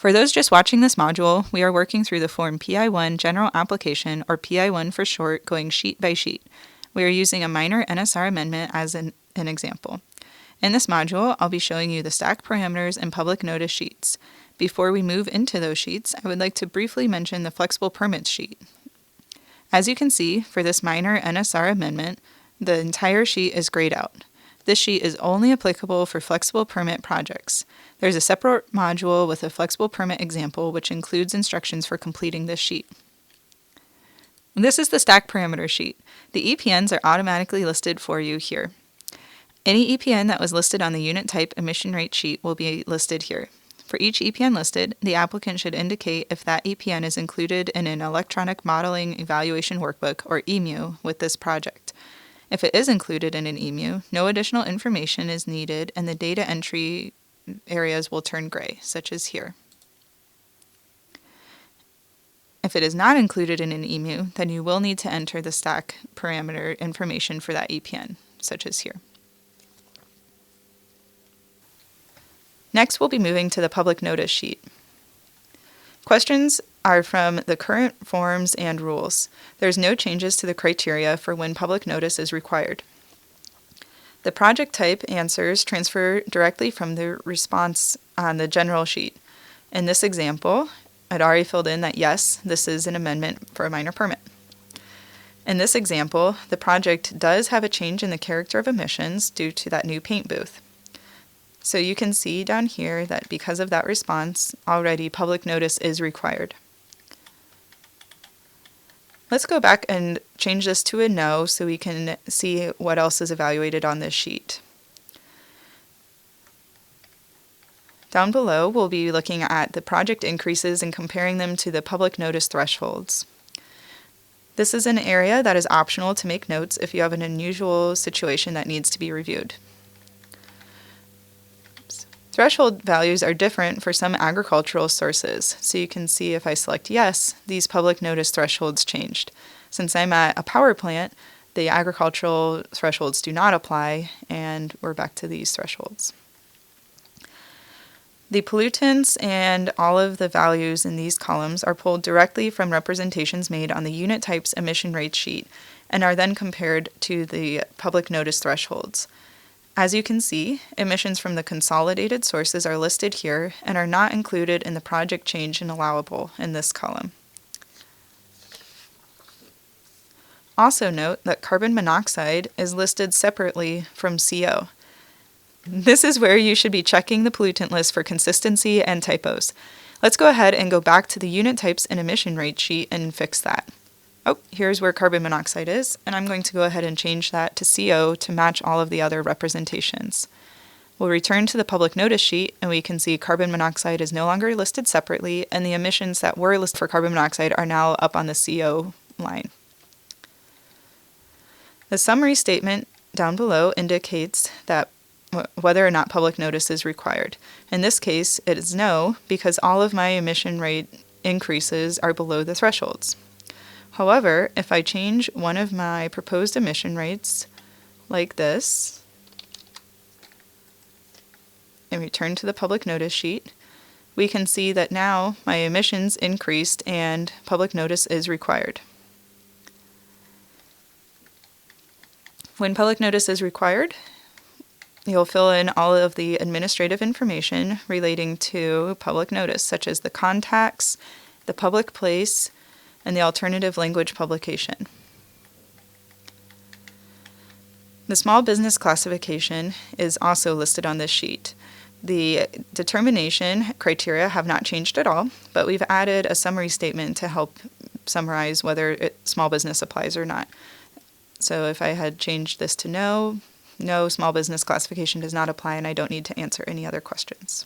For those just watching this module, we are working through the Form PI1 General Application, or PI1 for short, going sheet by sheet. We are using a minor NSR amendment as an example. In this module, I'll be showing you the stack parameters and public notice sheets. Before we move into those sheets, I would like to briefly mention the flexible permits sheet. As you can see, for this minor NSR amendment, the entire sheet is grayed out. This sheet is only applicable for flexible permit projects. There's a separate module with a flexible permit example which includes instructions for completing this sheet. This is the stack parameter sheet. The EPNs are automatically listed for you here. Any EPN that was listed on the unit type emission rate sheet will be listed here. For each EPN listed, the applicant should indicate if that EPN is included in an electronic modeling evaluation workbook, or EMU, with this project. If it is included in an EMU, no additional information is needed and the data entry areas will turn gray, such as here. If it is not included in an EMU, then you will need to enter the stack parameter information for that EPN, such as here. Next, we'll be moving to the public notice sheet. Questions are from the current forms and rules. There's no changes to the criteria for when public notice is required. The project type answers transfer directly from the response on the general sheet. In this example, I'd already filled in that yes, this is an amendment for a minor permit. In this example, the project does have a change in the character of emissions due to that new paint booth. So you can see down here that because of that response, already public notice is required. Let's go back and change this to a no so we can see what else is evaluated on this sheet. Down below, we'll be looking at the project increases and comparing them to the public notice thresholds. This is an area that is optional to make notes if you have an unusual situation that needs to be reviewed. Threshold values are different for some agricultural sources, so you can see if I select yes, these public notice thresholds changed. Since I'm at a power plant, the agricultural thresholds do not apply, and we're back to these thresholds. The pollutants and all of the values in these columns are pulled directly from representations made on the unit type's emission rate sheet and are then compared to the public notice thresholds. As you can see, emissions from the consolidated sources are listed here and are not included in the project change and allowable in this column. Also note that carbon monoxide is listed separately from CO. This is where you should be checking the pollutant list for consistency and typos. Let's go ahead and go back to the unit types and emission rate sheet and fix that. Oh, here's where carbon monoxide is, and I'm going to go ahead and change that to CO to match all of the other representations. We'll return to the public notice sheet, and we can see carbon monoxide is no longer listed separately, and the emissions that were listed for carbon monoxide are now up on the CO line. The summary statement down below indicates that whether or not public notice is required. In this case, it is no, because all of my emission rate increases are below the thresholds. However, if I change one of my proposed emission rates like this and return to the public notice sheet, we can see that now my emissions increased and public notice is required. When public notice is required, you'll fill in all of the administrative information relating to public notice, such as the contacts, the public place, and the alternative language publication. The small business classification is also listed on this sheet. The determination criteria have not changed at all, but we've added a summary statement to help summarize whether small business applies or not. So if I had changed this to no, small business classification does not apply, and I don't need to answer any other questions.